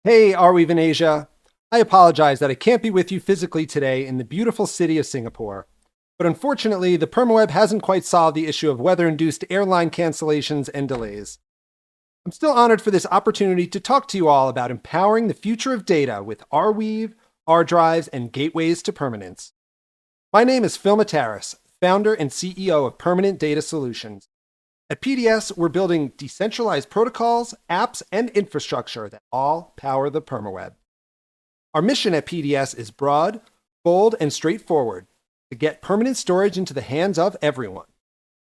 Hey, Arweave in Asia. I apologize that I can't be with you physically today in the beautiful city of Singapore. But unfortunately, the permaweb hasn't quite solved the issue of weather-induced airline cancellations and delays. I'm still honored for this opportunity to talk to you all about empowering the future of data with Arweave, R drives, and gateways to permanence. My name is Phil Mataras, founder and CEO of Permanent Data Solutions. At PDS, we're building decentralized protocols, apps, and infrastructure that all power the permaweb. Our mission at PDS is broad, bold, and straightforward to get permanent storage into the hands of everyone.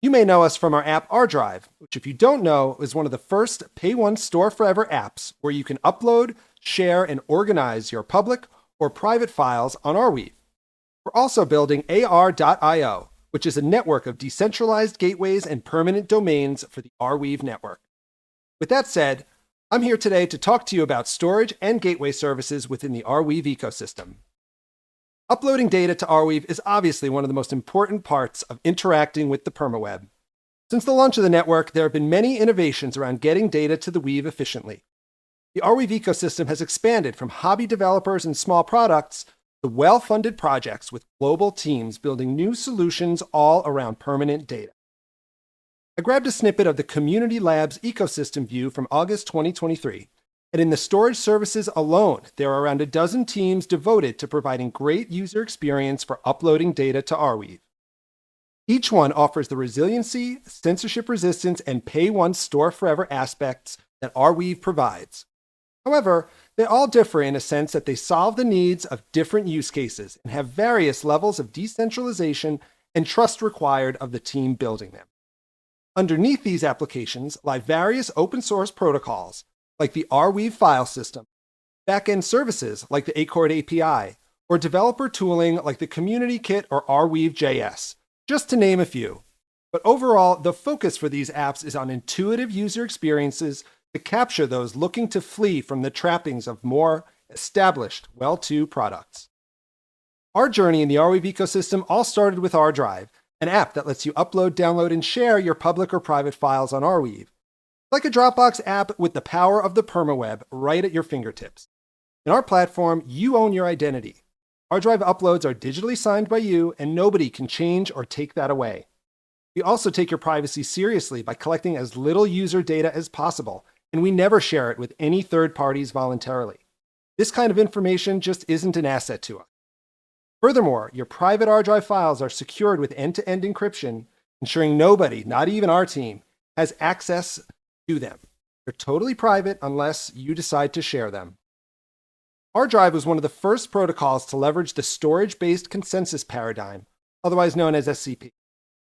You may know us from our app Rdrive, which, if you don't know, is one of the first Pay Once Store Forever apps where you can upload, share, and organize your public or private files on Arweave. We're also building AR.io, which is a network of decentralized gateways and permanent domains for the Arweave network. With that said, I'm here today to talk to you about storage and gateway services within the Arweave ecosystem. Uploading data to Arweave is obviously one of the most important parts of interacting with the permaweb. Since the launch of the network, there have been many innovations around getting data to the Weave efficiently. The Arweave ecosystem has expanded from hobby developers and small products to well-funded projects with global teams building new solutions all around permanent data. I grabbed a snippet of the Community Labs ecosystem view from August 2023, and in the storage services alone, there are around a dozen teams devoted to providing great user experience for uploading data to Arweave. Each one offers the resiliency, censorship resistance, and pay once store forever aspects that Arweave provides. However, they all differ in a sense that they solve the needs of different use cases and have various levels of decentralization and trust required of the team building them. Underneath these applications lie various open source protocols, like the Arweave file system, backend services like the Accord API, or developer tooling like the Community Kit or Arweave.js, just to name a few. But overall, the focus for these apps is on intuitive user experiences to capture those looking to flee from the trappings of more established, well-to products. Our journey in the Arweave ecosystem all started with Rdrive, an app that lets you upload, download, and share your public or private files on Arweave. Like a Dropbox app with the power of the permaweb right at your fingertips. In our platform, you own your identity. Rdrive uploads are digitally signed by you, and nobody can change or take that away. We also take your privacy seriously by collecting as little user data as possible, and we never share it with any third parties voluntarily. This kind of information just isn't an asset to us. Furthermore, your private Rdrive files are secured with end-to-end encryption, ensuring nobody, not even our team, has access to them. They're totally private unless you decide to share them. Rdrive was one of the first protocols to leverage the storage-based consensus paradigm, otherwise known as SCP.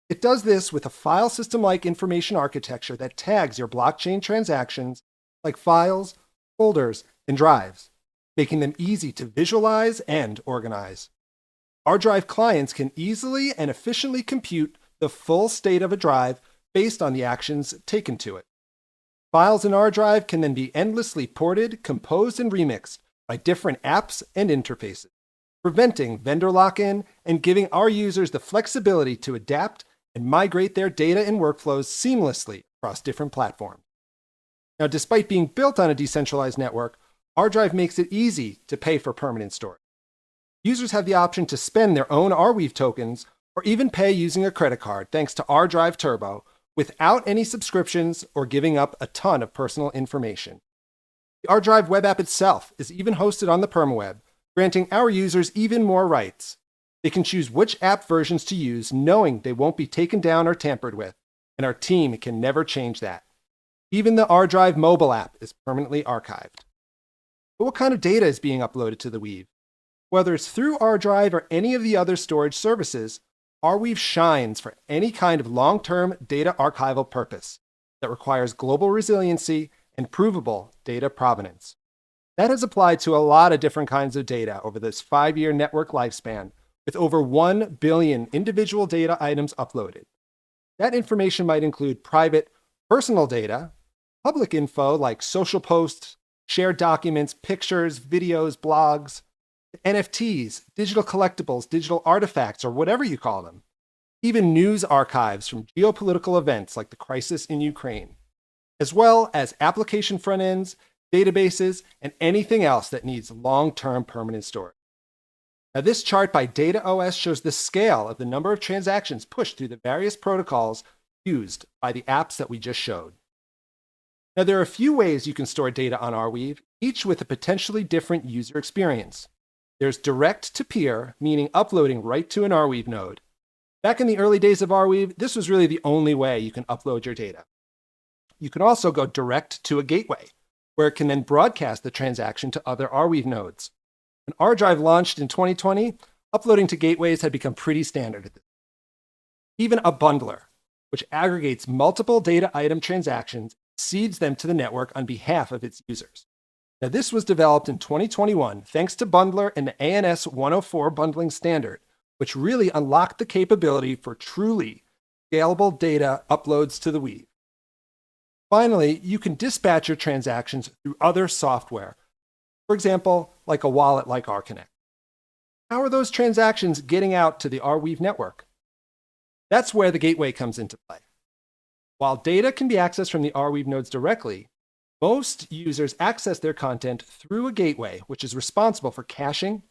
It does this with a file system-like information architecture that tags your blockchain transactions like files, folders, and drives, making them easy to visualize and organize. Rdrive clients can easily and efficiently compute the full state of a drive based on the actions taken to it. Files in Rdrive can then be endlessly ported, composed, and remixed by different apps and interfaces, preventing vendor lock-in and giving our users the flexibility to adapt and migrate their data and workflows seamlessly across different platforms. Now, despite being built on a decentralized network, Rdrive makes it easy to pay for permanent storage. Users have the option to spend their own Arweave tokens or even pay using a credit card thanks to Rdrive Turbo without any subscriptions or giving up a ton of personal information. The Rdrive web app itself is even hosted on the permaweb, granting our users even more rights. They can choose which app versions to use, knowing they won't be taken down or tampered with, and our team can never change that. Even the Rdrive mobile app is permanently archived. But what kind of data is being uploaded to the Weave? Whether it's through Rdrive or any of the other storage services, Arweave shines for any kind of long-term data archival purpose that requires global resiliency and provable data provenance. That has applied to a lot of different kinds of data over this 5-year network lifespan, with over 1 billion individual data items uploaded. That information might include private, personal data, public info like social posts, shared documents, pictures, videos, blogs, NFTs, digital collectibles, digital artifacts, or whatever you call them. Even news archives from geopolitical events like the crisis in Ukraine, as well as application front ends, databases, and anything else that needs long-term permanent storage. Now, this chart by DataOS shows the scale of the number of transactions pushed through the various protocols used by the apps that we just showed. Now, there are a few ways you can store data on Arweave, each with a potentially different user experience. There's direct-to-peer, meaning uploading right to an Arweave node. Back in the early days of Arweave, this was really the only way you can upload your data. You can also go direct to a gateway, where it can then broadcast the transaction to other Arweave nodes. When Rdrive launched in 2020, uploading to gateways had become pretty standard at this point. Even a bundler, which aggregates multiple data item transactions, seeds them to the network on behalf of its users. Now, this was developed in 2021 thanks to Bundler and the ANS 104 bundling standard, which really unlocked the capability for truly scalable data uploads to the Weave. Finally, you can dispatch your transactions through other software, for example, like a wallet like RConnect. How are those transactions getting out to the Arweave network? That's where the gateway comes into play. While data can be accessed from the Arweave nodes directly, most users access their content through a gateway, which is responsible for caching,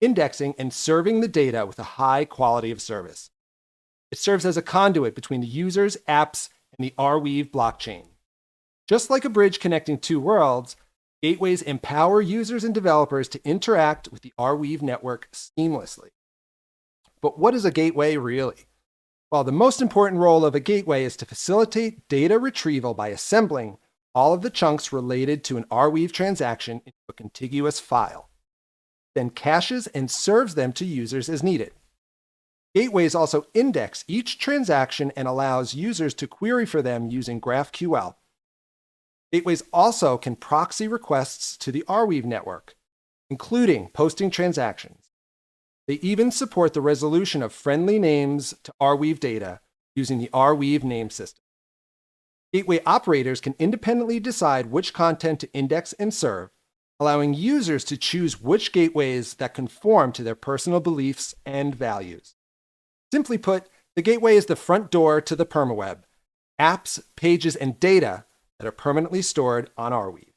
indexing, and serving the data with a high quality of service. It serves as a conduit between the users, apps, and the Arweave blockchain. Just like a bridge connecting two worlds, gateways empower users and developers to interact with the Arweave network seamlessly. But what is a gateway really? Well, the most important role of a gateway is to facilitate data retrieval by assembling all of the chunks related to an Arweave transaction into a contiguous file, then caches and serves them to users as needed. Gateways also index each transaction and allows users to query for them using GraphQL. Gateways also can proxy requests to the Arweave network, including posting transactions. They even support the resolution of friendly names to Arweave data using the Arweave name system. Gateway operators can independently decide which content to index and serve, allowing users to choose which gateways that conform to their personal beliefs and values. Simply put, the gateway is the front door to the permaweb, apps, pages, and data that are permanently stored on Arweave.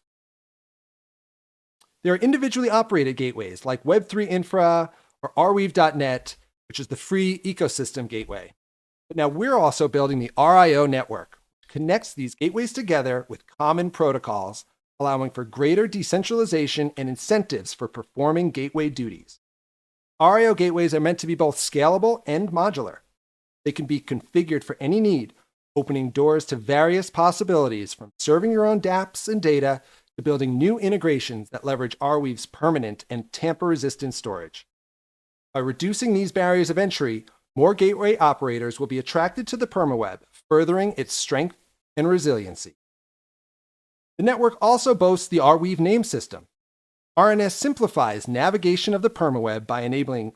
There are individually operated gateways like Web3 Infra or Arweave.net, which is the free ecosystem gateway. But now we're also building the RIO network, which connects these gateways together with common protocols, allowing for greater decentralization and incentives for performing gateway duties. RIO gateways are meant to be both scalable and modular. They can be configured for any need, opening doors to various possibilities from serving your own dApps and data to building new integrations that leverage Arweave's permanent and tamper-resistant storage. By reducing these barriers of entry, more gateway operators will be attracted to the permaweb, furthering its strength and resiliency. The network also boasts the Arweave name system. RNS simplifies navigation of the permaweb by enabling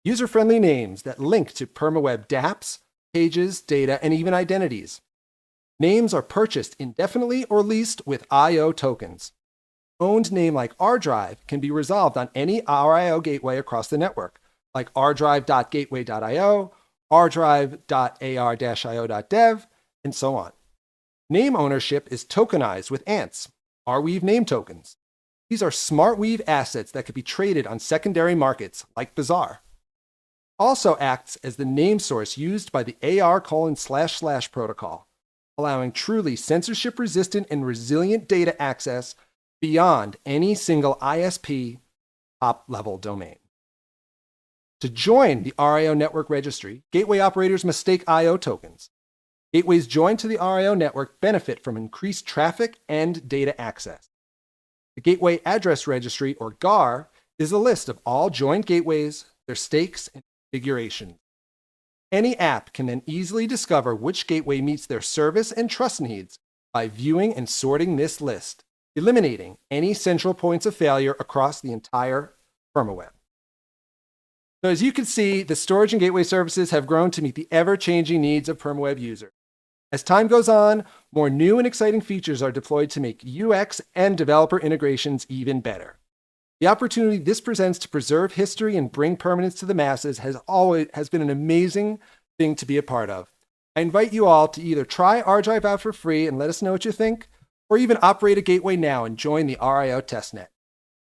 user-friendly names that link to permaweb dApps, pages, data, and even identities. Names are purchased indefinitely or leased with IO tokens. Owned name like Rdrive can be resolved on any RIO gateway across the network, like rdrive.gateway.io, rdrive.ar-io.dev, and so on. Name ownership is tokenized with ANTs, Arweave name tokens. These are smart Weave assets that could be traded on secondary markets like Bazaar. Also acts as the name source used by the AR:// protocol, allowing truly censorship-resistant and resilient data access beyond any single ISP top-level domain. To join the RIO network registry, gateway operators must stake IO tokens. Gateways joined to the RIO network benefit from increased traffic and data access. The Gateway Address Registry, or GAR, is a list of all joined gateways, their stakes, and configurations. Any app can then easily discover which gateway meets their service and trust needs by viewing and sorting this list, eliminating any central points of failure across the entire permaweb. So as you can see, the storage and gateway services have grown to meet the ever-changing needs of permaweb users. As time goes on, more new and exciting features are deployed to make UX and developer integrations even better. The opportunity this presents to preserve history and bring permanence to the masses has been an amazing thing to be a part of. I invite you all to either try Rdrive out for free and let us know what you think, or even operate a gateway now and join the RIO testnet.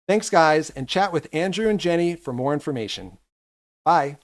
Thanks, guys, and chat with Andrew and Jenny for more information. Bye.